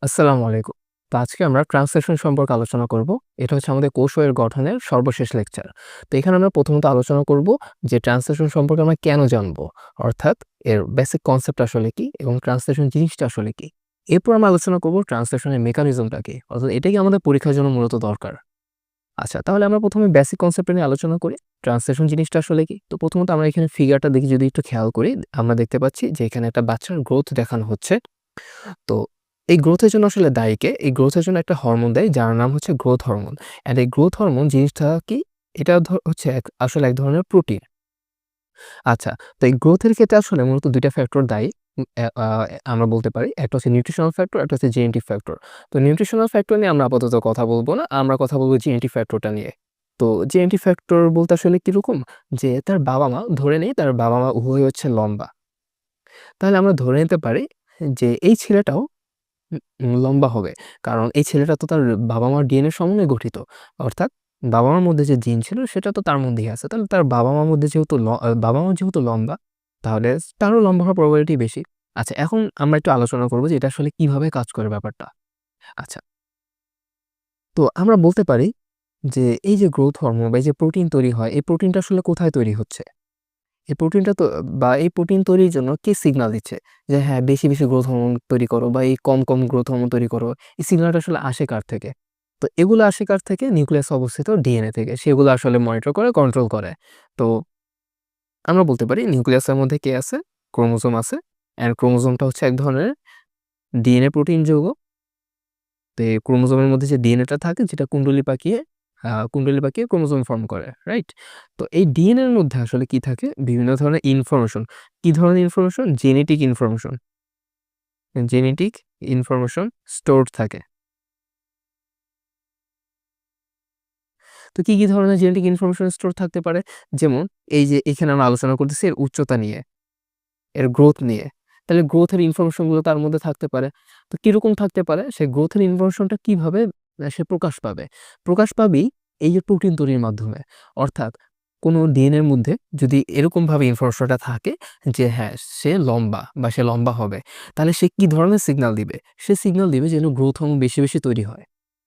আসসালামু আলাইকুম। তো আজকে আমরা ট্রান্সলেশন সম্পর্কে আলোচনা করব। এটা হচ্ছে আমাদের কোষ ও এর গঠনের সর্বশেষ লেকচার। তো এখানে আমরা প্রথমত আলোচনা করব যে ট্রান্সলেশন সম্পর্কে আমরা কেন জানবো? অর্থাৎ এর বেসিক কনসেপ্ট আসলে কি এবং ট্রান্সলেশন জিনিসটা আসলে কি? এরপর আমরা আলোচনা করব ট্রান্সলেশনের মেকানিজমটা কি? অর্থাৎ এটাই কি আমাদের পরীক্ষার জন্য মূলত দরকার? আচ্ছা, তাহলে আমরা প্রথমে বেসিক কনসেপ্টটা নিয়ে আলোচনা করি। ট্রান্সলেশন জিনিসটা আসলে কি? তো প্রথমত আমরা এখানে ফিগারটা দেখি যদি একটু খেয়াল করি, আমরা দেখতে পাচ্ছি যে এখানে একটা বাচ্চার গ্রোথ দেখানো হচ্ছে। তো এই গ্রোথের জন্য আসলে দায়ী কে? এই গ্রোথের জন্য একটা হরমোন দেয় যার নাম হচ্ছে গ্রোথ হরমোন। অ্যান্ড এই গ্রোথ হরমোন জিনিসটা কি? এটা হচ্ছে আসলে এক ধরনের প্রোটিন। আচ্ছা, তো এই গ্রোথের ক্ষেত্রে আসলে মূলত ২ টা ফ্যাক্টর দায়ী। উম অ্যা আ আমরা বলতে পারি। একটা হচ্ছে নিউট্রিশনাল ফ্যাক্টর, একটা হচ্ছে জেনেটিক ফ্যাক্টর। তো নিউট্রিশনাল ফ্যাক্টর নিয়ে আমরা আপাতত কথা বলব না। আমরা কথা বলব জেনেটিক ফ্যাক্টরটা নিয়ে। তো জেনেটিক ফ্যাক্টর বলতে আসলে কিরকম? যে তার বাবা-মা ধরে নেই তার বাবা-মা উভয়ই হচ্ছে লম্বা। তাহলে আমরা ধরে নিতে পারি যে এই ছেলেটাও লম্বা হবে। কারণ এই ছেলেটা তো তার বাবা-মার ডিএনএ সমন্বয়ে গঠিত। অর্থাৎ বাবা-মার মধ্যে যে জিন ছিল সেটা তো তার মধ্যেই আছে। তাহলে তার বাবা-মার মধ্যে যেহেতু বাবা-মা যেহেতু লম্বা, তাহলে তারও লম্বা হওয়ার প্রবাবিলিটি বেশি। আচ্ছা, এখন আমরা একটু আলোচনা করব যে এটা আসলে কিভাবে কাজ করে ব্যাপারটা। আচ্ছা, তো আমরা বলতে পারি যে এই যে গ্রোথ হরমোন বা এই যে প্রোটিন তৈরি হয়, এই প্রোটিনটা আসলে কোথায় তৈরি হচ্ছে? এই প্রোটিনটা তো বা এই প্রোটিন তৈরির জন্য কে সিগনাল দিচ্ছে? যে হ্যাঁ, বেশি, বেশি গ্রোথ হরমোন তৈরি করো বা এই কম, কম গ্রোথ হরমোন তৈরি করো। এই সিগনালটা আসলে আসে কার থেকে? তো এগুলো আসে কার থেকে? নিউক্লিয়াসে অবস্থিত ডিএনএ থেকে। সেগুলো আসলে মনিটর করে, কন্ট্রোল করে। তো আমরা বলতে পারি নিউক্লিয়াসের মধ্যে কে আছে? ক্রোমোসোম আছে। অ্যান্ড ক্রোমোসোমটা হচ্ছে এক ধরনের ডিএনএ প্রোটিন যৌগ। তো এই ক্রোমোসোমের মধ্যে যে ডিএনএটা থাকে যেটা কুণ্ডলী পাকিয়ে ক্রোমোসোম ফর্ম করে, রাইট? তো এই ডিএনএর মধ্যে আসলে কি থাকে? বিভিন্ন ধরনের ইনফরমেশন। কি ধরনের information? Genetic information. Genetic information stored থাকে। তো কি, কি ধরনের জেনেটিক ইনফরমেশন স্টোর থাকতে পারে? যেমন এই যে এখানে আমরা আলোচনা করতেছি এর উচ্চতা নিয়ে, এর গ্রোথ নিয়ে। তাহলে গ্রোথের ইনফরমেশন গুলো তার মধ্যে থাকতে পারে। তো কিরকম থাকতে পারে? সে গ্রোথের ইনফরমেশনটা কিভাবে সে প্রকাশ পাবে? প্রকাশ পাবেই এই যে প্রোটিন তৈরির মাধ্যমে। অর্থাৎ কোনো ডিএনএ এর মধ্যে যদি এরকমভাবে ইনফরমেশনটা থাকে যে হ্যাঁ, সে লম্বা বা সে লম্বা হবে, তাহলে সে কি ধরনের সিগন্যাল দিবে? সে সিগন্যাল দিবে যেন গ্রোথ হরমোন বেশি, বেশি তৈরি হয়।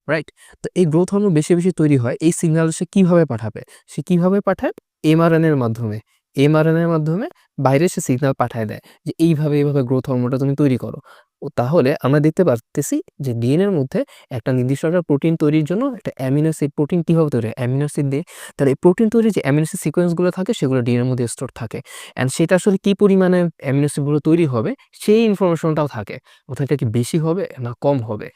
রাইট? তো এই গ্রোথ হরমোন বেশি, বেশি তৈরি হয়, এই সিগন্যাল সে কিভাবে পাঠাবে? সে কিভাবে পাঠায়? এমআরএনএ এর মাধ্যমে। এমআরএনএ এর মাধ্যমে বাইরে সে সিগন্যাল পাঠায় দেয় যে এইভাবে, এইভাবে গ্রোথ হরমোনটা তুমি তৈরি করো। ও তাহলে আমরা দেখতে পারতেছি যে ডিএনএ এর মধ্যে একটা নির্দিষ্ট একটা প্রোটিন তৈরির জন্য একটা অ্যামিনো অ্যাসিড প্রোটিন কিভাবে তৈরি হয়? অ্যামিনো অ্যাসিড দিয়ে। তাহলে এই প্রোটিন তৈরির যে অ্যামিনো অ্যাসিড সিকোয়েন্স গুলো থাকে সেগুলো ডিএনএ এর মধ্যে স্টোর থাকে। অ্যান্ড সেটা আসলে কি পরিমাণে অ্যামিনো অ্যাসিড গুলো তৈরি হবে সেই ইনফরমেশনটাও থাকে। অর্থাৎ এটা কি বেশি হবে না কম হবে?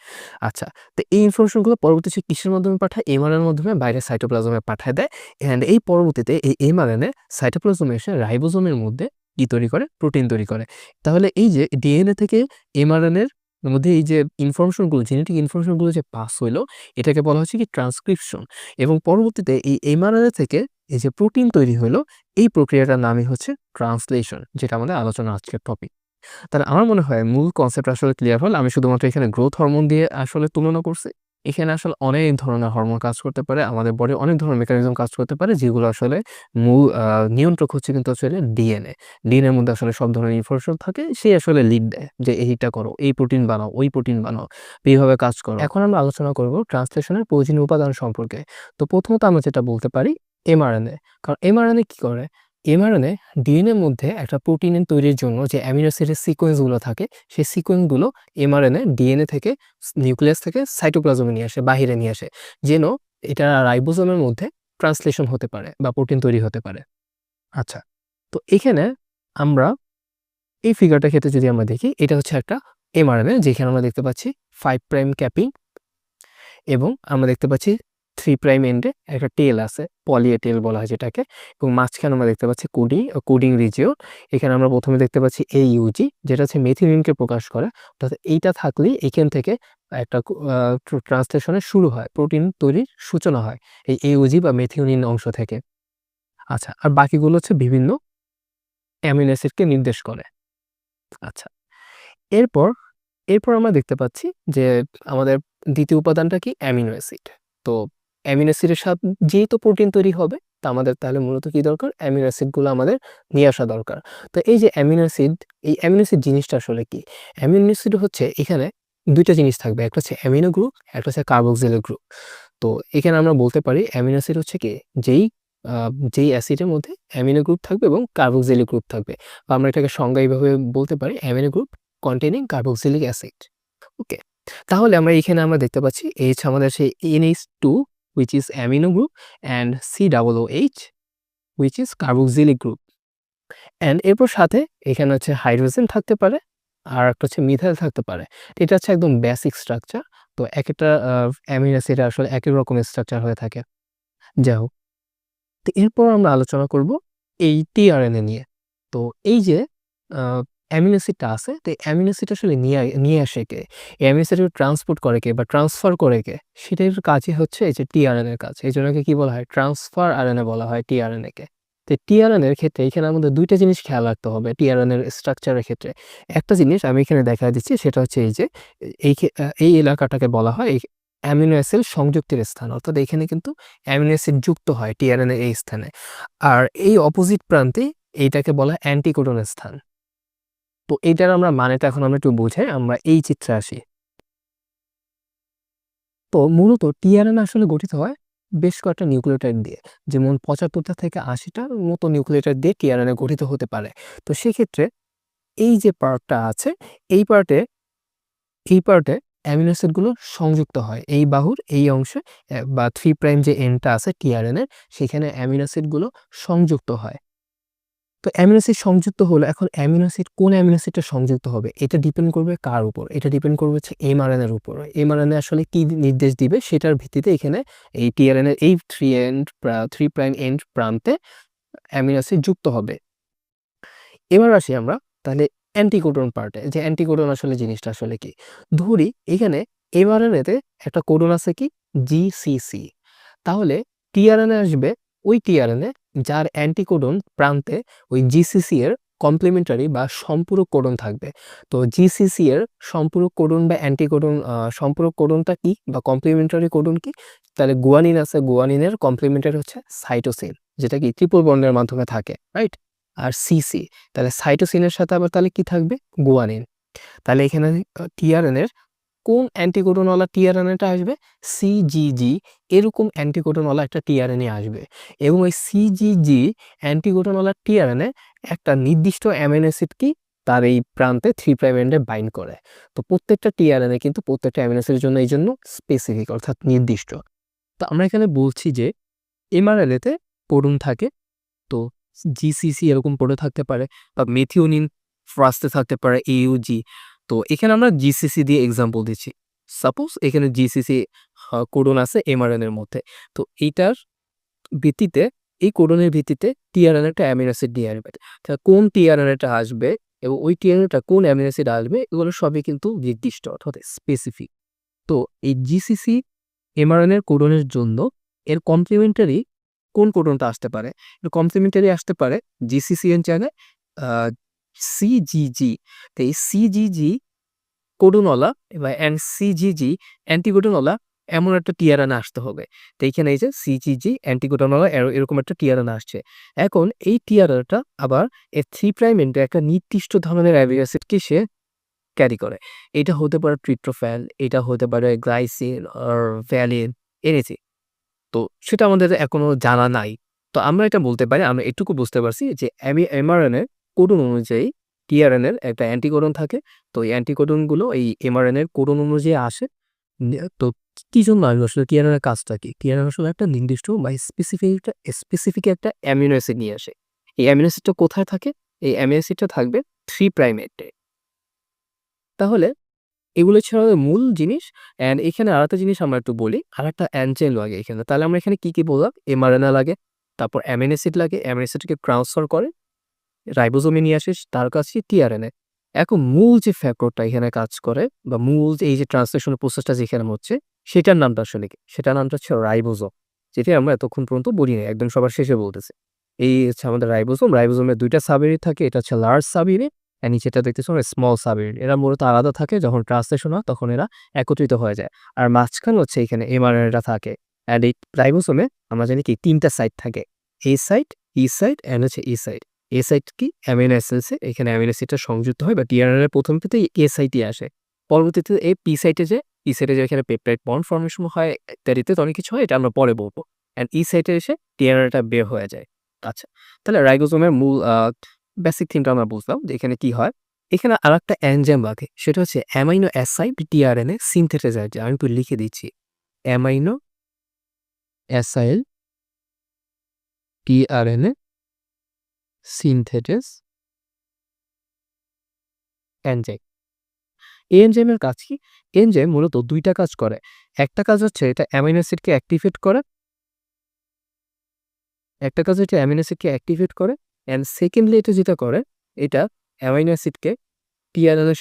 আচ্ছা, তো এই ইনফরমেশন গুলো পরবর্তী সে কিসের মাধ্যমে পাঠায়? এমআরএনএ এর মাধ্যমে বাইরে সাইটোপ্লাজমে পাঠায় দেয়। অ্যান্ড এই পরবর্তীতে এই এমআরএনএ সাইটোপ্লাজমে এসে রাইবোজোমের মধ্যে কি তৈরি করে? প্রোটিন তৈরি করে। তাহলে এই যে ডিএনএ থেকে এমআরএনএ এর মধ্যে এই যে ইনফরমেশন গুলো, জেনেটিক ইনফরমেশন গুলো যে পাস হইলো, এটাকে বলা হচ্ছে কি ট্রান্সক্রিপশন। এবং পরবর্তীতে এই এমআরএনএ থেকে এই যে প্রোটিন তৈরি হলো, এই প্রক্রিয়াটার নামই হচ্ছে ট্রান্সলেশন, যেটা আমাদের আলোচনার আজকের টপিক। তাহলে আমার মনে হয় মূল কনসেপ্ট আসলে ক্লিয়ার হল। আমি শুধুমাত্র এখানে গ্রোথ হরমোন দিয়ে আসলে তুলনা করছি। এখানে আসলে অনেক ধরনের হরমোন কাজ করতে পারে। আমাদের বডির অনেক ধরনের মেকানিজম কাজ করতে পারে যেগুলো আসলে মূল নিয়ন্ত্রক হচ্ছে কিন্তু আসলে ডিএনএ। ডিএনএর মধ্যে আসলে সব ধরনের ইনফরমেশন থাকে। সে আসলে লিড দেয় যে এইটা করো, এই প্রোটিন বানাও, ওই প্রোটিন বানাও, এইভাবে কাজ করো। এখন আমরা আলোচনা করব ট্রান্সলেশনের প্রয়োজনীয় উপাদান সম্পর্কে। তো প্রথমত আমরা যেটা বলতে পারি এমআরএনএ। কারণ এমআরএনএ কি করে? এমআরএনএ ডিএনএর মধ্যে একটা প্রোটিনের তৈরির জন্য যে অ্যামিনো অ্যাসিডের সিকোয়েন্স গুলো থাকে, সেই সিকোয়েন্স গুলো এমআরএনএ ডিএনএ থেকে নিউক্লিয়াস থেকে সাইটোপ্লাজমে নিয়ে আসে, বাহিরে নিয়ে আসে। যেন এটা রাইবোজোমের মধ্যে ট্রান্সলেশন হতে পারে বা প্রোটিন তৈরি হতে পারে। আচ্ছা। তো এখানে আমরা এই ফিগারটার ক্ষেত্রে যদি আমরা দেখি, এটা হচ্ছে একটা এমআরএনএ যেখানে আমরা দেখতে পাচ্ছি 5 প্রাইম ক্যাপিং এবং আমরা দেখতে পাচ্ছি 3 প্রাইম এন্ডে একটা টেল আছে, পলি এ টেল বলা হয় যেটাকে। এবং মাঝখানে আমরা দেখতে পাচ্ছি কোডিং রিজিওন। এখানে আমরা প্রথমে দেখতে পাচ্ছি AUG যেটা হচ্ছে মেথিওনিনকে প্রকাশ করে। অর্থাৎ এইটা থাকলেই এখান থেকে একটা ট্রান্সলেশনের শুরু হয়, প্রোটিন তৈরির সূচনা হয় এই AUG বা মেথিওনিন অংশ থেকে। আচ্ছা, আর বাকিগুলো হচ্ছে বিভিন্ন অ্যামিনো অ্যাসিডকে নির্দেশ করে। আচ্ছা, এরপর এরপর আমরা দেখতে পাচ্ছি যে আমাদের দ্বিতীয় উপাদানটা কি? Amino acid. তো অ্যামিনো অ্যাসিডের যেহেতু প্রোটিন তৈরি হবে, তো আমাদের তাহলে মূলত কি দরকার? অ্যামিনো অ্যাসিডগুলো আমাদের নিয়ে আসা দরকার। তো এই যে অ্যামিনো অ্যাসিড, এই অ্যামিনো অ্যাসিড জিনিসটা আসলে কি? অ্যামিনো অ্যাসিড হচ্ছে এখানে দুইটা জিনিস থাকবে, একটা হচ্ছে অ্যামিনো গ্রুপ, একটা হচ্ছে কার্বক্সিলিক গ্রুপ। তো এখানে আমরা বলতে পারি অ্যামিনো অ্যাসিড হচ্ছে কি যেই অ্যাসিডের মধ্যে অ্যামিনো গ্রুপ থাকবে এবং কার্বক্সিলিক গ্রুপ থাকবে, বা আমরা এটাকে সংজ্ঞা এইভাবে বলতে পারি amino group containing carboxylic acid. Okay, তাহলে আমরা দেখতে পাচ্ছি এই হচ্ছে আমাদের সেই NH2 which is amino group and COOH which is carboxylic group. And এরপর সাথে এখানে হচ্ছে হাইড্রোজেন থাকতে পারে, আর একটা হচ্ছে মিথাইল থাকতে পারে। এটা হচ্ছে একদম বেসিক স্ট্রাকচার। তো একেকটা অ্যামিনো অ্যাসিড আসলে একেক রকমের স্ট্রাকচার হয়ে থাকে। যাই হোক, তো এরপর আমরা আলোচনা করব এই টিআরএনএ নিয়ে। তো এই যে অ্যামিনো অ্যাসিডটা আছে, তো অ্যামিনো অ্যাসিড আসলে নিয়ে আসে কে? এই অ্যামিনো অ্যাসিডকে ট্রান্সপোর্ট করে কে বা ট্রান্সফার করে কে? সেটার কাজই হচ্ছে এই যে টিআরএনএ এর কাজ। এইজন্য একে কি বলা হয়? ট্রান্সফার আরএনএ বলা হয় টিআরএনএ কে। তো টিআরএনএ এর ক্ষেত্রে এখানে আমাদের ২ টা জিনিস খেয়াল রাখতে হবে টিআরএনএ এর স্ট্রাকচারের ক্ষেত্রে। একটা জিনিস আমি এখানে দেখায় দিচ্ছি, সেটা হচ্ছে এই যে এই এলাকাটাকে বলা হয় অ্যামিনো অ্যাসিড সংযুক্তের স্থান। অর্থাৎ এখানে কিন্তু অ্যামিনো অ্যাসিড যুক্ত হয় টিআরএনএ এই স্থানে। আর এই অপোজিট প্রান্তে এইটাকে বলা হয় অ্যান্টিকোডনের স্থান। তো এইটার আমরা মানেটা এখন আমরা একটু বুঝাই, আমরা এই চিত্রে আসি। তো মূলত টিআরএনএ আসলে গঠিত হয় বেশ কয়েকটা নিউক্লিওটাইড দিয়ে। যেমন ৭৫টা থেকে ৮০টার মতো নিউক্লিওটাইড দিয়ে টিআরএনএ গঠিত হতে পারে। তো সেক্ষেত্রে এই যে পার্টটা আছে, এই পার্টে অ্যামিনো অ্যাসিডগুলো সংযুক্ত হয়। এই বাহুর এই অংশে বা 3 প্রাইম যে এন্ডটা আছে টিআরএনএর, সেখানে অ্যামিনো অ্যাসিডগুলো সংযুক্ত হয়। তো অ্যামিনো অ্যাসিড সংযুক্ত হলো, এখন অ্যামিনো অ্যাসিড কোন অ্যামিনো অ্যাসিডটা সংযুক্ত হবে এটা ডিপেন্ড করবে কার উপর? এটা ডিপেন্ড করবে হচ্ছে এমআরএনএ এর উপর। এমআরএনএ আসলে কি নির্দেশ দিবে সেটার ভিত্তিতে এখানে এই টিআরএনএ এই 3 প্রাইম এন্ড প্রান্তে অ্যামিনো অ্যাসিড যুক্ত হবে। এবার আসি আমরা তাহলে অ্যান্টিকোডন পার্টে, যে অ্যান্টিকোডন আসলে জিনিসটা আসলে কি? ধরি এখানে এমআরএনএতে একটা কোডন আছে কি? জিসিসি। তাহলে টিআরএনএ আসবে ওই টিআরএনএ যার অ্যান্টিকোডন প্রান্তে ওই জিসিসি এর কমপ্লিমেন্টারি বা সম্পূরক কোডন থাকবে। তো জিসিসি এর সম্পূরক কোডন বা অ্যান্টিকোডন সম্পূরক কোডনটা কি বা কমপ্লিমেন্টারি কোডন কি? তাহলে গুয়ানিন আছে, গুয়ানিনের কমপ্লিমেন্টারি হচ্ছে সাইটোসিন, যেটা কি ট্রিপল বন্ডের মাধ্যমে থাকে, রাইট? আর সিসি, তাহলে সাইটোসিনের সাথে আবার তাহলে কি থাকবে? গুয়ানিন। তাহলে এখানে টিআরএনএর কোন অ্যান্টিকোডনওয়ালা টিআরএনএটা আসবে? সিজিজি, এরকম অ্যান্টিকোডনওয়ালা একটা টিআরএনএ আসবে এবং ওই সিজিজি অ্যান্টিকোডনওয়ালা টিআরএনএ একটা নির্দিষ্ট অ্যামিনো অ্যাসিড কি তার এই প্রান্তে 3 প্রাইম এন্ডে বাইন্ড করে। তো প্রত্যেকটা টিআরএনএ কিন্তু প্রত্যেকটা অ্যামিনো অ্যাসিডের জন্য এই জন্য স্পেসিফিক অর্থাৎ নির্দিষ্ট। তো আমরা এখানে বলছি যে এমআরএনএতে কোডন থাকে, তো জিসিসি এরকম পড়ে থাকতে পারে বা মেথিওনিন ফার্স্টে থাকতে পারে AUG। তো এখানে আমরা জিসিসি দিয়ে এক্সাম্পল দিচ্ছি। সাপোজ এখানে জিসিসি কোডন আছে এমআরএনএ এর মধ্যে। তো এইটার ভিত্তিতে এই কোডনের ভিত্তিতে টিআরএনএটা অ্যামিনো অ্যাসিড দিয়ে আসবে। তাহলে কোন টিআরএনএটা আসবে এবং ওই টিআরএনএটা কোন অ্যামিনো অ্যাসিড আসবে এগুলো সবই কিন্তু নির্দিষ্ট অর্থাৎ স্পেসিফিক। তো এই জিসিসি এমআরএনএ এর কোডনের জন্য এর কমপ্লিমেন্টারি কোন কোডনটা আসতে পারে? এর কমপ্লিমেন্টারি আসতে পারে জিসিসি এর জায়গায় আ সিজিজি। তো এই সিজিজি কোডনওয়ালা সিজিজি অ্যান্টিকোডনওয়ালা এমন একটা টিআরএনএ আসতে হবে। তো এইখানে এই যে সিজিজি অ্যান্টিকোডনওয়ালা এরকম একটা টিআরএনএ আসছে। এখন এই টিআরএনএটা আবার এর 3 প্রাইম এন্ডে একটা নির্দিষ্ট ধরনের অ্যামিনো অ্যাসিডকে সে ক্যারি করে। এটা হতে পারে ট্রিপ্টোফ্যান, এটা হতে পারে গ্লাইসিন অর ভ্যালিন, এনিথিং। তো সেটা আমাদের এখনো জানা নাই। তো আমরা এটা বলতে পারি, আমরা এটুকু বুঝতে পারছি যে এমআরএনএ কোডন অনুযায়ী টিআরএনএর একটা অ্যান্টিকোডন থাকে। তো এই অ্যান্টিকোডন গুলো এই এমআরএনএর কোডন অনুযায়ী আসে। তো কি জন্য আসবে আসলে টিআরএনএর কাজটা কি? টিআরএনএ আসলে একটা নির্দিষ্ট বা স্পেসিফিক একটা অ্যামিনো অ্যাসিড নিয়ে আসে। এই অ্যামিনো অ্যাসিডটা কোথায় থাকে? এই অ্যামিনো অ্যাসিডটা থাকবে 3 প্রাইম এন্ডে। তাহলে এগুলো ছাড়াও মূল জিনিস। অ্যান্ড এখানে আরেকটা জিনিস আমরা একটু বলি, আরেকটা এনজাইম লাগে এখানে। তাহলে আমরা এখানে কি বললাম? এমআরএনএ লাগে, তারপর অ্যামিনো অ্যাসিড লাগে, অ্যামিনো অ্যাসিডকে ট্রান্সফার করে রাইবোজোমে নিয়ে আসে, তার কাছে টিআরএনএ। এখন মূল যে ফ্যাক্টরটা এখানে কাজ করে বা মূল যে এই যে ট্রান্সলেশনের প্রসেসটা যেখানে হচ্ছে সেটার নামটা আসলে কি? সেটার নামটা হচ্ছে রাইবোজোম। যেটি আমরা এতক্ষণ পর্যন্ত বলি নাই, একদম সবার শেষে বলতেছি। এই হচ্ছে আমাদের রাইবোজোম। রাইবোজোমের ২ টা সাব ইউনিট থাকে। এটা হচ্ছে লার্জ সাব ইউনিট আর নিচেরটা দেখতেছো আমরা স্মল সাব ইউনিট। এরা মূলত আলাদা থাকে, যখন ট্রান্সলেশন হয় তখন এরা একত্রিত হয়ে যায়। আর মাঝখানে হচ্ছে এখানে এমআরএনএটা থাকে। অ্যান্ড এই রাইবোজোমে আমরা জানি কি ৩ টা সাইট থাকে। এ সাইট, ই সাইট অ্যান্ড হচ্ছে ই সাইট। এ সাইট কি? অ্যামিনো অ্যাসিডসে এখানে অ্যামিনো অ্যাসিডটা সংযুক্ত হয় বা টিআরএনএ এর প্রথম ক্ষেত্রে এ সাইটই আসে। পরবর্তীতে এই পি সাইটে যে এখানে পেপটাইড বন্ড ফর্মেশন হয় ইত্যাদিতে তো অনেক কিছু হয়, এটা আমরা পরে বলবো। অ্যান্ড ই সাইটে এসে টিআরএনএটা বের হয়ে যায়। আচ্ছা, তাহলে রাইবোজোমের মূল বেসিক থিমটা আমরা বুঝলাম যে এখানে কি হয়। এখানে আরেকটা এনজাইম লাগে, সেটা হচ্ছে অ্যামাইনো অ্যাসাইড টিআরএনএ সিনথেটাইজার। আমি একটু লিখে দিচ্ছি, অ্যামাইনো অ্যাসাইল টিআরএনএ সিনথেটেস এনজাইম। এই এনজাইমের কাজ কি? এনজাইম মূলত ২ টা কাজ করে। একটা কাজ হচ্ছে এটা অ্যামাইনো অ্যাসিডকে অ্যাক্টিভেট করে, অ্যান্ড সেকেন্ডলি এটা যেটা করে, এটা অ্যামাইনো অ্যাসিডকে টিআরএনএ এর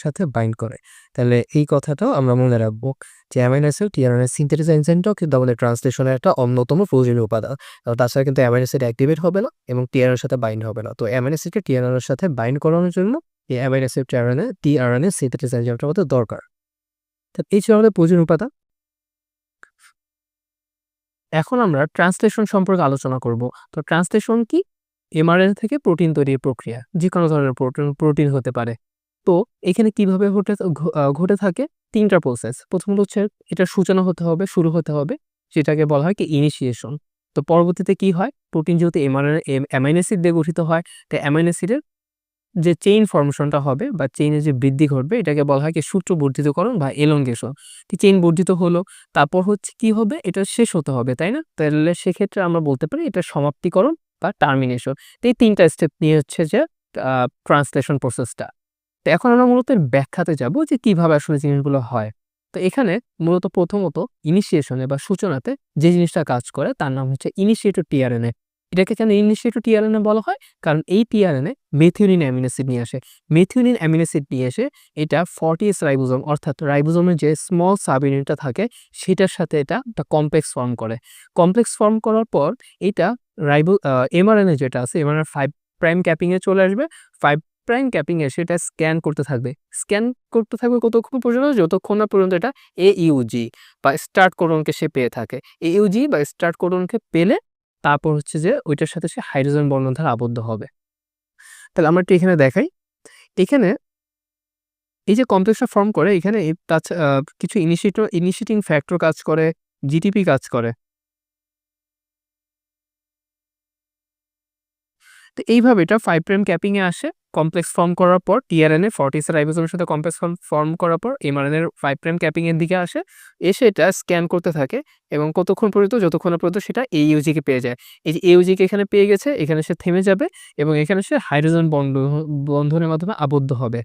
সাথে বাইন্ড করে। তাহলে এই কথাটাও আমরা মনে রাখবো যে অ্যামাইনো অ্যাসিড টিআরএনএ সিনথেটিক এনজাইমটাও কিন্তু আমাদের ট্রান্সলেশনের একটা অন্যতম প্রয়োজনীয় উপাদান। তাছাড়া কিন্তু অ্যামাইনো অ্যাসিড অ্যাক্টিভেট হবে না এবং টিআরএনএর সাথে বাইন্ড হবে না। তো অ্যামাইনো অ্যাসিডকে টিআরএনএর সাথে বাইন্ড করানোর জন্য এই অ্যামাইনো অ্যাসিড টিআরএনএ সিনথেটিক এনজাইমটা আমাদের দরকার। তো এই ছিল আমাদের প্রয়োজনীয় উপাদান। এখন আমরা ট্রান্সলেশন সম্পর্কে আলোচনা করব। তো ট্রান্সলেশন কি? এমআরএনএ থেকে প্রোটিন তৈরির প্রক্রিয়া। যেকোনো ধরনের প্রোটিন হতে পারে। তো এখানে কিভাবে ঘটে থাকে? ৩ টা প্রসেস। প্রথমত হচ্ছে এটার সূচনা হতে হবে, শুরু হতে হবে। যেটাকে বলা হয় কি ইনিশিয়েশন। তো পরবর্তীতে কি হয়? প্রোটিন যেহেতু অ্যামাইনো অ্যাসিড দিয়ে গঠিত হয়, তাই অ্যামাইনো অ্যাসিডের যে চেইন ফর্মেশনটা হবে বা চেইনের যে বৃদ্ধি ঘটবে, এটাকে বলা হয় কি সূত্র বর্ধিতকরণ বা এলংগেশন। চেইন বর্ধিত হলো, তারপর হচ্ছে কি হবে? এটা শেষ হতে হবে, তাই না? তাহলে সেক্ষেত্রে আমরা বলতে পারি এটা সমাপ্তিকরণ বা টার্মিনেশন। তো এই ৩ টা স্টেপ নিয়ে হচ্ছে যে ট্রান্সলেশন প্রসেসটা। তো এখন আমরা মূলত এর ব্যাখ্যাতে যাব যে কিভাবে আসলে জিনিসগুলো হয়। তো এখানে মূলত প্রথমত ইনিশিয়েশনে বা সূচনাতে যে জিনিসটা কাজ করে তার নাম হচ্ছে ইনিশিয়েটর টিআরএনএ। এটাকে কেন ইনিশিয়েটর টিআরএনএ বলা হয়? কারণ এই টিআরএনএ মেথিওনিন অ্যামিনো অ্যাসিড নিয়ে আসে। মেথিওনিন অ্যামিনো অ্যাসিড নিয়ে এসে এটা 40S রাইবোজোম অর্থাৎ রাইবোজোমের যে স্মল সাব ইউনিটটা থাকে সেটার সাথে এটা একটা কমপ্লেক্স ফর্ম করে। কমপ্লেক্স ফর্ম করার পর এটা এমআরএনএ যেটা আছে এমআরএনএ 5 প্রাইম ক্যাপিং এ চলে আসবে। 5 প্রাইম ক্যাপিং এ সেটা স্ক্যান করতে থাকবে। স্ক্যান করতে থাকবে কতক্ষণ পর্যন্ত? যতক্ষণ না পর্যন্ত এটা AUG বা স্টার্ট কোডনকে সে পেয়ে থাকে। AUG বা স্টার্ট কোডনকে পেলে তারপর হচ্ছে যে ওইটার সাথে সে হাইড্রোজেন বন্ধন দ্বারা আবদ্ধ হবে। তাহলে আমরা একটু এখানে দেখাই। এখানে এই যে কমপ্লেক্সটা ফর্ম করে এখানে কিছু ইনিশিয়েটিং ফ্যাক্টর কাজ করে, জিটিপি কাজ করে। তো এইভাবে এটা 5 প্রাইম ক্যাপিং এ আসে। কমপ্লেক্স ফর্ম করার পর টিআরএনএ 40 রাইবোজোমের সাথে কমপ্লেক্স ফর্ম করার পর এমআরএনএ এর 5 প্রাইম ক্যাপিং এর দিকে আসে। এসে এটা স্ক্যান করতে থাকে এবং কতক্ষণ পর্যন্ত? যতক্ষণ না পর্যন্ত সেটা AUG কে পেয়ে যায়। এই যে AUG কে এখানে পেয়ে গেছে, এখানে সে থেমে যাবে এবং এখানে সে হাইড্রোজেন বন্ধনের মাধ্যমে আবদ্ধ হবে।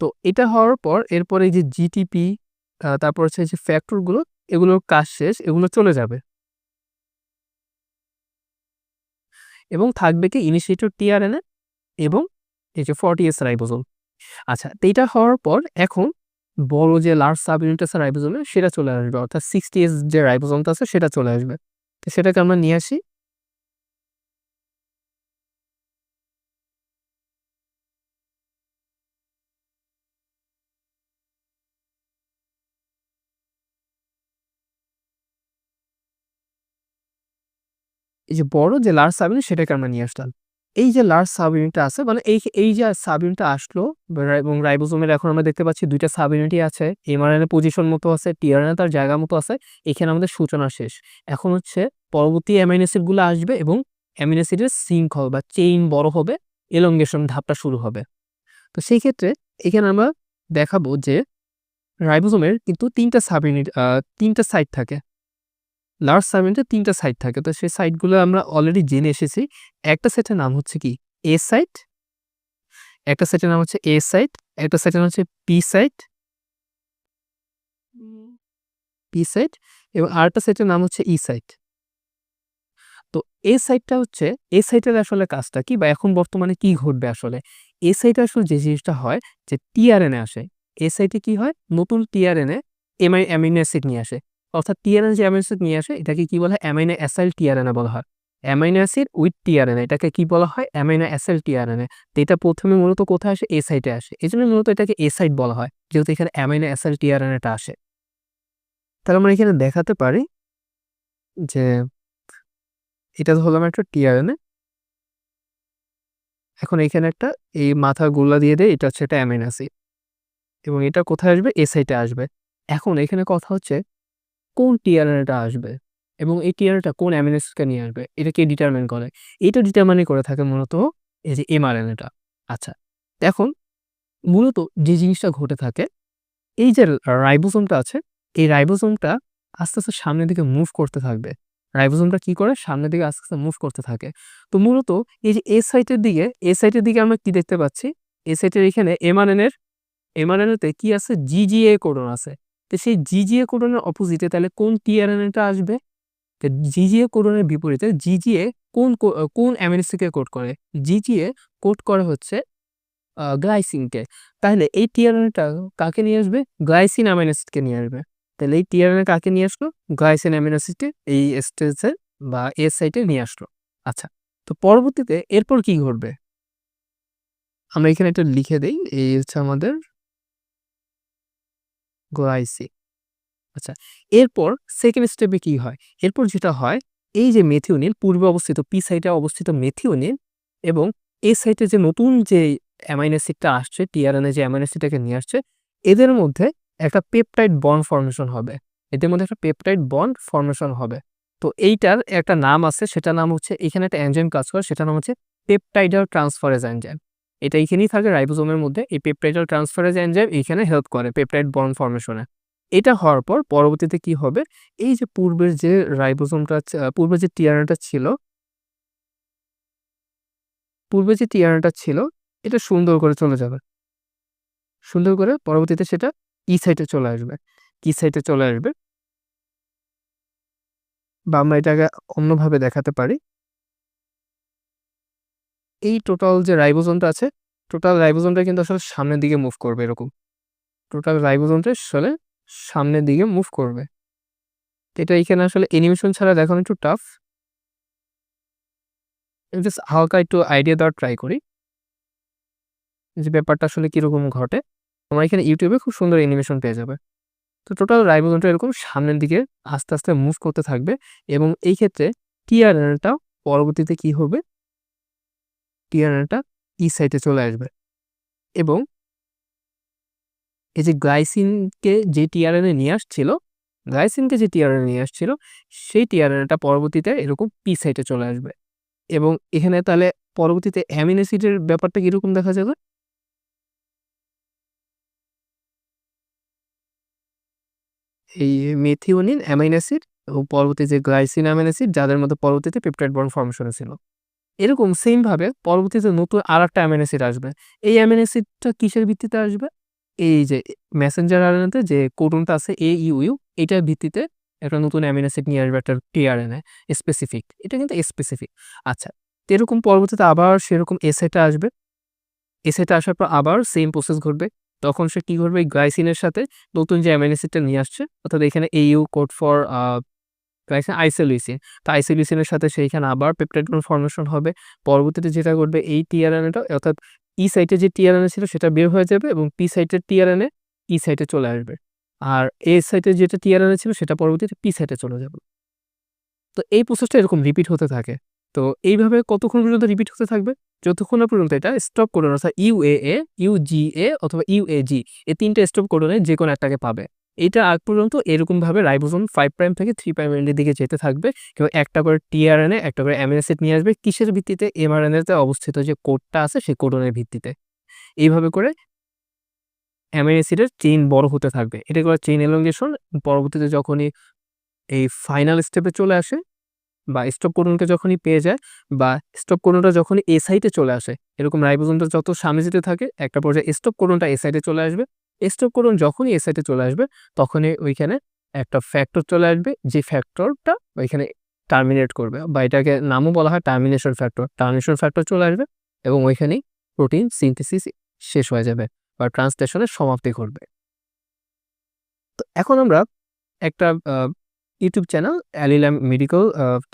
তো এটা হওয়ার পর এরপরে এই যে জিটিপি তারপর হচ্ছে যে ফ্যাক্টর গুলো, এগুলোর কাজ শেষ, এগুলো চলে যাবে। এবং থাকবে কি ইনিশিয়েটর টিআরএনএ এবং এই যে 40S রাইবোজোম। আচ্ছা, তো এইটা হওয়ার পর এখন বড় যে লার্জ সাব ইউনিট আছে রাইবোজোমের সেটা চলে আসবে, অর্থাৎ 60S যে রাইবোজোমটা আছে সেটা চলে আসবে। তো সেটাকে আমরা নিয়ে আসি। এই যে বড় যে লার্জ সাব ইউনিট সেটাকে আমরা নিয়ে আসলাম। এই যে লার্জ সাব ইউনিটটা আছে মানে এই যে সাব ইউনিটটা আসলো এবং রাইবোজোমের এখন আমরা দেখতে পাচ্ছি ২ টা সাব ইউনিটই আছে। এমআরএনএ পজিশন মতো আছে, টিআরএনএ তার জায়গা মতো আছে। এখানে আমাদের সূচনা শেষ। এখন হচ্ছে পরবর্তী অ্যামাইনো অ্যাসিড গুলো আসবে এবং অ্যামিনো অ্যাসিডের শৃঙ্খল বা চেইন বড় হবে, এলংগেশন ধাপটা শুরু হবে। তো সেই ক্ষেত্রে এখানে আমরা দেখাবো যে রাইবোজোমের কিন্তু ৩ টা সাব ইউনিট ৩ টা সাইট থাকে। লার্জ সাব ইউনিটের ৩ টা সাইট থাকে। তো সেই সাইটগুলো আমরা অলরেডি জেনে এসেছি। একটা সেটের নাম হচ্ছে কি? A সাইট, একটা সেটের নাম হচ্ছে A সাইট, একটা সেটের নাম হচ্ছে P সাইট, P সাইট এবং আরেকটা সেটের নাম হচ্ছে E সাইট। তো এ সাইটের আসলে কাজটা কি বা এখন বর্তমানে কি ঘটবে আসলে? এ সাইটে আসলে যে জিনিসটা হয় যে টিআরএনএ আসে। এ সাইটে কি হয়? নতুন টিআরএনএ অ্যামিনো অ্যাসিড নিয়ে আসে। অর্থাৎ টিআরএনএ যে অ্যামিনো অ্যাসিড নিয়ে আসে এটাকে কি বলা হয়? অ্যামিনো অ্যাসাইল টিআরএনএ বলা হয়। অ্যামিনো অ্যাসিড উইথ টিআরএনএ এটাকে কি বলা হয়? Amino acyl tRNA. তো এটা ১ম এ মূলত কোথায় আসে? এ সাইটে আসে। এজন্য মূলত এটাকে এ সাইট বলা হয়। যেহেতু এখানে অ্যামিনো অ্যাসাইল টিআরএনএটা আসে। তাহলে আমরা এখানে দেখাতে পারি যে এটা ধরলাম একটা টিআরএনএ। এখন এখানে একটা এই মাথার গোল্লা দিয়ে দেই, এটা হচ্ছে একটা অ্যামিনো অ্যাসিড এবং এটা কোথায় আসবে? এ সাইটে আসবে। এখন এখানে কথা হচ্ছে কোন টিআরএনএটা আসবে এবং এই টিআরএনএটা কোন অ্যামিনো অ্যাসিডকে নিয়ে আসবে, এটা কে ডিটারমাইন করে? এটা ডিটারমাইন করে থাকে মূলত এই যে এমআরএনএটা। আচ্ছা, এখন মূলত যে জিনিসটা ঘটে থাকে, এই যে রাইবোসোমটা আছে, এই রাইবোসোমটা আস্তে, আস্তে সামনের দিকে মুভ করতে থাকবে। রাইবোসোমটা কি করে? সামনের দিকে আস্তে, আস্তে মুভ করতে থাকে। তো মূলত এই যে এ সাইটের দিকে আমরা কি দেখতে পাচ্ছি? এ সাইটের এখানে এমআরএনএতে কি আছে? জিজিএ কোডন আছে। তো সেই জিজিএ কোডনের অপোজিটে তাহলে কোন টিআরএনএটা আসবে? তো জিজিএ কোডনের বিপরীতে জিজিএ কোন অ্যামিনো অ্যাসিডকে কোড করে? জিজিএ কোড করে হচ্ছে গ্লাইসিনকে। তাহলে এই টিআরএনএটা কাকে নিয়ে আসবে? গ্লাইসিন অ্যামিনো অ্যাসিডকে নিয়ে আসবে। তাহলে এই টিআরএনএ কাকে নিয়ে আসলো? গ্লাইসিন অ্যামিনো অ্যাসিডকে এই স্টেজে বা এ সাইটে নিয়ে আসলো। আচ্ছা, তো পরবর্তীতে এরপর কি ঘটবে? আমরা এখানে একটা লিখে দেই। এই হচ্ছে আমাদের গ্লাইসিন। আচ্ছা, এরপর সেকেন্ড স্টেপে কি হয়? এরপর যেটা হয়, এই যে মেথিওনিন পূর্বে অবস্থিত পি সাইটে অবস্থিত মেথিওনিন এবং এ সাইটে যে নতুন যে অ্যামাইনো অ্যাসিডটা আসছে, টিআরএনএ যে অ্যামাইনো অ্যাসিডটাকে নিয়ে আসছে, এদের মধ্যে একটা পেপটাইড বন্ড ফর্মেশন হবে। এদের মধ্যে একটা পেপটাইড বন্ড ফর্মেশন হবে। তো এইটার একটা নাম আছে, সেটার নাম হচ্ছে, এখানে একটা এনজাইম কাজ করে, সেটার নাম হচ্ছে পেপটাইডাল ট্রান্সফারেজ এনজাইম। এটা এখানেই থাকে রাইবোসোমের মধ্যে। এই পেপটাইডাল ট্রান্সফারেজ এনজাইম এখানে হেল্প করে পেপটাইড বন্ড ফর্মেশনে। এটা হওয়ার পর পরবর্তীতে কি হবে? এই যে পূর্বের যে রাইবোসোমটা পূর্বে যে টিআরএনএটা ছিল, এটা সুন্দর করে চলে যাবে। সুন্দর করে পরবর্তীতে সেটা ই সাইটে চলে আসবে। কি সাইটে চলে আসবে? বা আমরা এটাকে অন্যভাবে দেখাতে পারি। এই টোটাল যে রাইবোসোমটা আছে, টোটাল রাইবোসোমটা কিন্তু আসলে সামনের দিকে মুভ করবে এরকম। টোটাল রাইবোসোমটা আসলে সামনের দিকে মুভ করবে। এটা এখানে আসলে অ্যানিমেশন ছাড়া দেখানো একটু টাফ। আমি জাস্ট হালকা একটু আইডিয়া দেওয়ার ট্রাই করি যে ব্যাপারটা আসলে কিরকম ঘটে। তোমরা এখানে YouTube এ খুব সুন্দর অ্যানিমেশন পেয়ে যাবে। তো টোটাল রাইবোসোমটা এরকম সামনের দিকে আস্তে, আস্তে মুভ করতে থাকবে এবং এই ক্ষেত্রে টিআরএনএটা পরবর্তীতে কি হবে? টিআরএনএটা ই সাইটে চলে আসবে এবং এই যে গ্লাইসিনকে যে টিআরএনএ নিয়ে আসছিল, সেই টিআরএনএটা পরবর্তীতে এরকম পি সাইটে চলে আসবে এবং এখানে তাহলে পরবর্তীতে অ্যামিনো অ্যাসিডের ব্যাপারটা কিরকম দেখা যাবে? এই মেথিওনিন অ্যামাইনো অ্যাসিড এবং পরবর্তী যে গ্লাইসিন অ্যামাইনো অ্যাসিড, যাদের মধ্যে পরবর্তীতে পেপটাইড বন্ড ফর্মেশন হয়েছিল। এরকম সেম ভাবে পরবর্তীতে নতুন আরেকটা অ্যামিনো অ্যাসিড আসবে। এই অ্যামিনো অ্যাসিডটা কিসের ভিত্তিতে আসবে? এই যে মেসেঞ্জার আরএনএতে যে কোডনটা আছে AUU, এটার ভিত্তিতে একটা নতুন অ্যামিনো অ্যাসিড নিয়ে আসবে, একটা টিআরএনএ স্পেসিফিক। এটা কিন্তু স্পেসিফিক। আচ্ছা, তো এরকম পরবর্তীতে আবার সেরকম এসআইটা আসবে। এসআইটা আসার পর আবার সেম প্রসেস ঘটবে। তখন সে কি করবে? এই গ্লাইসিনের সাথে নতুন যে অ্যামিনো অ্যাসিডটা নিয়ে আসছে, অর্থাৎ এখানে AU কোড ফর আইসোলিউসিন। তো আইসোলিউসিনের সাথে সেইখানে আবার পেপটাইড বন্ড ফর্মেশন হবে। পরবর্তীতে যেটা ঘটবে, এই টিআরএনএটা অর্থাৎ ই সাইটে যে টিআরএনএ ছিল সেটা বের হয়ে যাবে এবং পি সাইটের টিআরএনএ ই সাইটে চলে আসবে। আর এ সাইটে যেটা টিআরএনএ ছিল সেটা পরবর্তীতে পি সাইটে চলে যাবে। তো এই প্রসেসটা এরকম রিপিট হতে থাকে। তো এইভাবে কতক্ষণ পর্যন্ত রিপিট হতে থাকবে? যতক্ষণ না পর্যন্ত এটা স্টপ কোডন অর্থাৎ UAA, UGA অথবা UAG, এই ৩ টা স্টপ কোডনের যেকোনো একটাকে পাবে। এইটার আগ পর্যন্ত এরকমভাবে রাইবোসোম 5 প্রাইম থেকে 3 প্রাইম এন্ডের দিকে যেতে থাকবে এবং একটা করে টিআরএনএ, একটা করে অ্যামিনো অ্যাসিড নিয়ে আসবে। কিসের ভিত্তিতে? এমআরএনএতে অবস্থিত যে কোডটা আছে সেই কোডনের ভিত্তিতে। এইভাবে করে অ্যামিনো অ্যাসিডের চেইন বড় হতে থাকবে। এটাকে বলে চেইন এলongation। পরবর্তীতে যখনই এই ফাইনাল স্টেপে চলে আসে বা স্টপ কোডনকে যখনই পেয়ে যায় বা স্টপ কোডনটা যখনই এ সাইটে চলে আসে, এরকম রাইবোসোমটা যত সামনে যেতে থাকে একটা পর্যায়ে স্টপ কোডনটা এ সাইটে চলে আসবে। স্টপ কোডন যখনই এ সাইটে চলে আসবে তখনই ওইখানে একটা ফ্যাক্টর চলে আসবে, যে ফ্যাক্টরটা ওইখানে টার্মিনেট করবে বা এটাকে নামও বলা হয় টার্মিনেশন ফ্যাক্টর। টার্মিনেশন ফ্যাক্টর চলে আসবে এবং ওইখানেই প্রোটিন সিনথেসিস শেষ হয়ে যাবে বা ট্রান্সলেশনের সমাপ্তি ঘটবে। তো এখন আমরা একটা ইউটিউব চ্যানেল অ্যালিলা মেডিকেল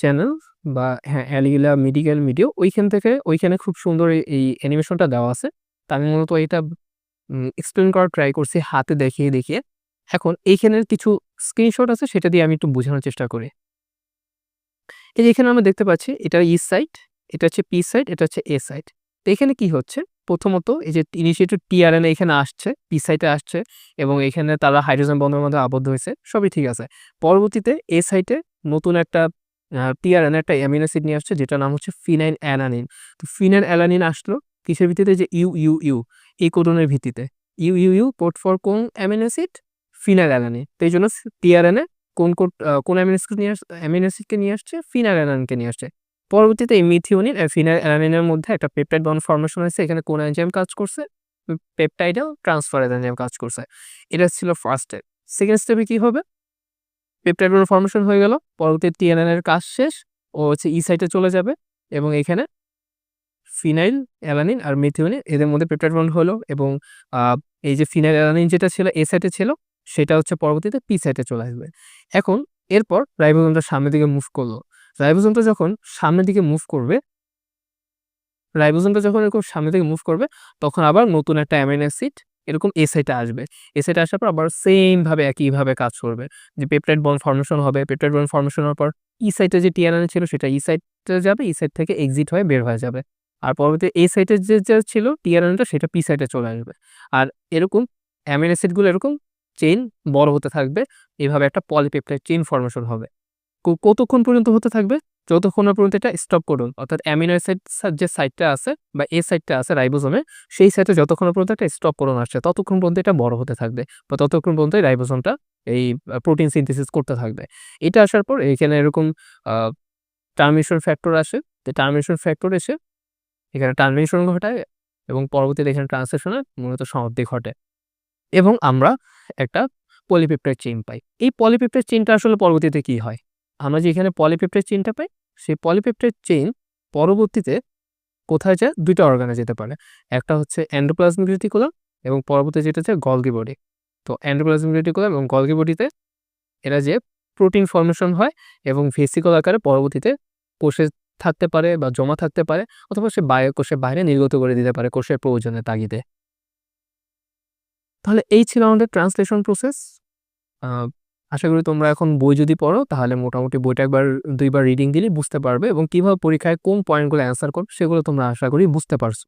চ্যানেল বা হ্যাঁ, অ্যালিলা মেডিকেল ভিডিও, ওইখানে খুব সুন্দর এই অ্যানিমেশনটা দেওয়া আছে। তো আমি মূলত এটা এক্সপ্লেইন করার ট্রাই করছি হাতে দেখিয়ে, দেখিয়ে। এখন এইখানের কিছু স্ক্রিনশট আছে, সেটা দিয়ে আমি একটু বোঝানোর চেষ্টা করি। এই যে এখানে আমরা দেখতে পাচ্ছি এটা ই সাইট, এটা হচ্ছে পি সাইট, এটা হচ্ছে এ সাইট। তো এখানে কি হচ্ছে, প্রথমত এই যে ইনিশিয়েটেড টিআরএনএ এখানে আসছে, পি সাইটে আসছে এবং এখানে তারা হাইড্রোজেন বন্ডের মধ্যে আবদ্ধ হয়েছে, সবই ঠিক আছে। পরবর্তীতে এ সাইটে নতুন একটা টিআরএনএ একটা অ্যামিনো অ্যাসিড নিয়ে আসছে যেটার নাম হচ্ছে ফিনাইল অ্যালানিন। তো ফিনাইল অ্যালানিন আসলো কিসের ভিত্তিতে, যে ইউ এই কোডনের ভিত্তিতে। ইউ কোড ফর কোন অ্যামিনো অ্যাসিড? Phenyl alanine. তো এইজন্য টিআরএনএ কোন অ্যামিনো অ্যাসিডকে নিয়ে আসছে? ফিনাইল অ্যালানিনকে নিয়ে আসছে। পরবর্তীতে এই মিথিওনিন আর ফিনাইল অ্যালানিনের মধ্যে একটা পেপটাইড বন্ড ফর্মেশন হয়েছে। এখানে কোন এনজাইম কাজ করছে? পেপটাইডাল ট্রান্সফারেজ এনজাইম কাজ করছে। এটা ছিল ফার্স্ট স্টেপ। সেকেন্ড স্টেপে কি হবে? পেপটাইড বন্ড ফর্মেশন হয়ে গেল। পরবর্তীতে টিআরএনএ এর কাজ শেষ। ও হচ্ছে ই সাইটে চলে যাবে এবং এখানে ফিনাইল অ্যালানিন আর মিথিওনিন এদের মধ্যে পেপটাইড বন্ড হলো এবং আ এই যে ফিনাইল অ্যালানিন যেটা ছিল এ সাইটে ছিল, সেটা হচ্ছে পরবর্তীতে পি সাইটে চলে আসবে। এখন এরপর রাইবোজোমটা সামনের দিকে মুভ করলো। রাইবোজোমটা যখন সামনের দিকে মুভ করবে, এরকম সামনের দিকে মুভ করবে, তখন আবার নতুন একটা অ্যামিনো অ্যাসিড এরকম এ সাইটে আসবে। এ সাইটে আসার পর আবার সেম ভাবে একইভাবে কাজ করবে। যে পেপটাইড বন্ড ফর্মেশন হবে। পেপটাইড বন্ড ফর্মেশন হওয়ার পর ই সাইটে যে টিআরএনএ ছিল সেটা ই সাইটে যাবে, ই সাইট থেকে এক্সিট হয়ে বের হয়ে যাবে। আর পরবর্তীতে এ সাইটে যে ছিল টিআরএনএটা সেটা পি সাইটে চলে আসবে। আর এরকম অ্যামিনো অ্যাসিডগুলো এরকম চেইন বড় হতে থাকবে। এভাবে একটা পলিপেপটাইড চেইন ফর্মেশন হবে। কতক্ষণ পর্যন্ত হতে থাকবে? যতক্ষণ না পর্যন্ত এটা স্টপ কোডন অর্থাৎ অ্যামিনো অ্যাসিড যে সাইটটা আছে বা এ সাইটটা আছে রাইবোজোমে, সেই সাইটে যতক্ষণ না পর্যন্ত একটা স্টপ কোডন আসছে ততক্ষণ পর্যন্ত এটা বড় হতে থাকবে বা ততক্ষণ পর্যন্ত এই রাইবোজোমটা এই প্রোটিন সিনথেসিস করতে থাকবে। এটা আসার পর এখানে এরকম আ টার্মিনেশন ফ্যাক্টর আসে। তো টার্মিনেশন ফ্যাক্টর এসে এখানে টার্মিনেশন ঘটায় এবং পরবর্তীতে এখানে ট্রান্সলেশনের মূলত সমাপ্তি ঘটে এবং আমরা একটা পলিপেপটাইড চেইন পাই। এই পলিপেপটাইড চেইনটা আসলে পরবর্তীতে কি হয়? আমরা যে এখানে পলিপেপটাইড চেইনটা পাই, সেই পলিপেপটাইড চেইন পরবর্তীতে কোথায় যায়? ২ টা অর্গানে যেতে পারে। একটা হচ্ছে এন্ডোপ্লাজমিক রেটিকুলাম এবং পরবর্তী যেটা হচ্ছে গলগি বডি। তো এন্ডোপ্লাজমিক রেটিকুলাম এবং গলগি বডিতে এরা যেয়ে প্রোটিন ফর্মেশন হয় এবং ভেসিকল আকারে পরবর্তীতে কোষে থাকতে পারে বা জমা থাকতে পারে অথবা সে কোষের বাইরে নির্গত করে দিতে পারে কোষের প্রয়োজনের তাগিদে। তাহলে এই ছিল আমাদের ট্রান্সলেশন প্রসেস। আ আশা করি তোমরা এখন বই যদি পড়ো তাহলে মোটামুটি বইটা ১ বার ২ বার রিডিং দিলেই বুঝতে পারবে এবং কিভাবে পরীক্ষায় কোন পয়েন্টগুলো অ্যান্সার করবে সেগুলো তোমরা আশা করি বুঝতে পারছো।